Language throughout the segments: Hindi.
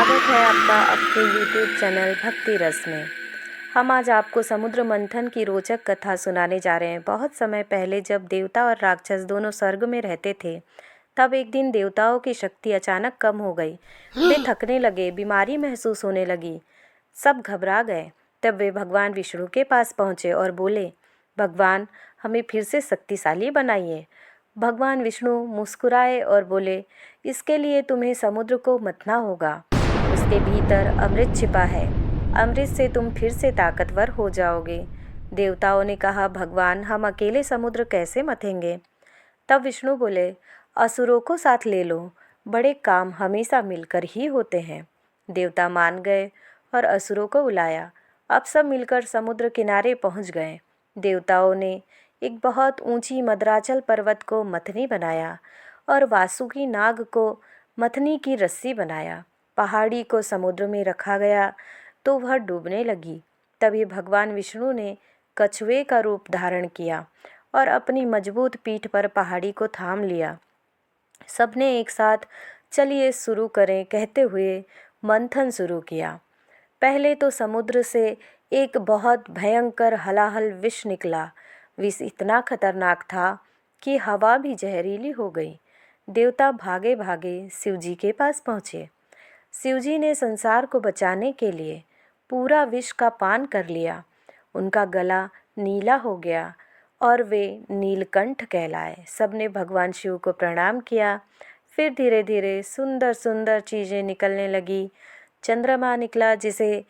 स्वागत है आपका आपके YouTube चैनल भक्ति रस में। हम आज आपको समुद्र मंथन की रोचक कथा सुनाने जा रहे हैं। बहुत समय पहले जब देवता और राक्षस दोनों स्वर्ग में रहते थे, तब एक दिन देवताओं की शक्ति अचानक कम हो गई। वे थकने लगे, बीमारी महसूस होने लगी, सब घबरा गए। तब वे भगवान विष्णु के पास पहुँचे और बोले, भगवान, हमें फिर से शक्तिशाली बनाइए। भगवान विष्णु मुस्कुराए और बोले, इसके लिए तुम्हें समुद्र को मथना होगा। उसके भीतर अमृत छिपा है। अमृत से तुम फिर से ताकतवर हो जाओगे। देवताओं ने कहा, भगवान, हम अकेले समुद्र कैसे मथेंगे? तब विष्णु बोले, असुरों को साथ ले लो, बड़े काम हमेशा मिलकर ही होते हैं। देवता मान गए और असुरों को बुलाया। अब सब मिलकर समुद्र किनारे पहुंच गए। देवताओं ने एक बहुत ऊंची मद्राचल पर्वत को मथनी बनाया और वासुकी नाग को मथनी की रस्सी बनाया। पहाड़ी को समुद्र में रखा गया तो वह डूबने लगी। तभी भगवान विष्णु ने कछुए का रूप धारण किया और अपनी मजबूत पीठ पर पहाड़ी को थाम लिया। सबने एक साथ चलिए शुरू करें कहते हुए मंथन शुरू किया। पहले तो समुद्र से एक बहुत भयंकर हलाहल विष निकला। विष इतना खतरनाक था कि हवा भी जहरीली हो गई। देवता भागे भागे शिवजी के पास पहुँचे। शिवजी ने संसार को बचाने के लिए पूरा विष का पान कर लिया। उनका गला नीला हो गया और वे नीलकंठ कहलाए। सबने भगवान शिव को प्रणाम किया। फिर धीरे धीरे सुंदर सुंदर चीज़ें निकलने लगी। चंद्रमा निकला, जिसे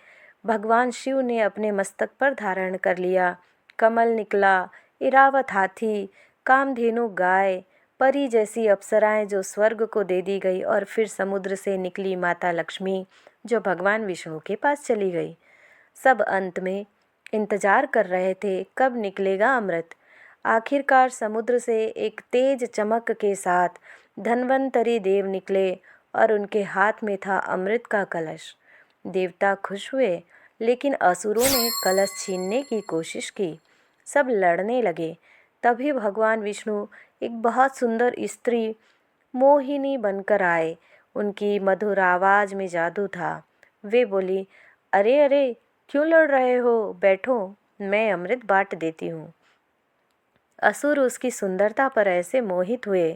भगवान शिव ने अपने मस्तक पर धारण कर लिया। कमल निकला, इरावत हाथी, कामधेनु गाय, परी जैसी अप्सराएं जो स्वर्ग को दे दी गई, और फिर समुद्र से निकली माता लक्ष्मी जो भगवान विष्णु के पास चली गई। सब अंत में इंतजार कर रहे थे कब निकलेगा अमृत। आखिरकार समुद्र से एक तेज चमक के साथ धन्वंतरी देव निकले और उनके हाथ में था अमृत का कलश। देवता खुश हुए, लेकिन असुरों ने कलश छीनने की कोशिश की। सब लड़ने लगे। तभी भगवान विष्णु एक बहुत सुंदर स्त्री मोहिनी बनकर आए। उनकी मधुर आवाज़ में जादू था। वे बोली, अरे अरे, क्यों लड़ रहे हो? बैठो, मैं अमृत बांट देती हूँ। असुर उसकी सुंदरता पर ऐसे मोहित हुए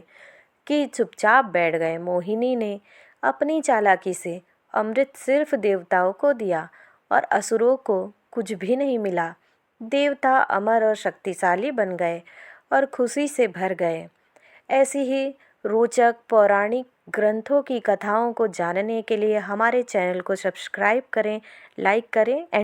कि चुपचाप बैठ गए। मोहिनी ने अपनी चालाकी से अमृत सिर्फ देवताओं को दिया और असुरों को कुछ भी नहीं मिला। देवता अमर और शक्तिशाली बन गए और खुशी से भर गए। ऐसी ही रोचक पौराणिक ग्रंथों की कथाओं को जानने के लिए हमारे चैनल को सब्सक्राइब करें, लाइक करें।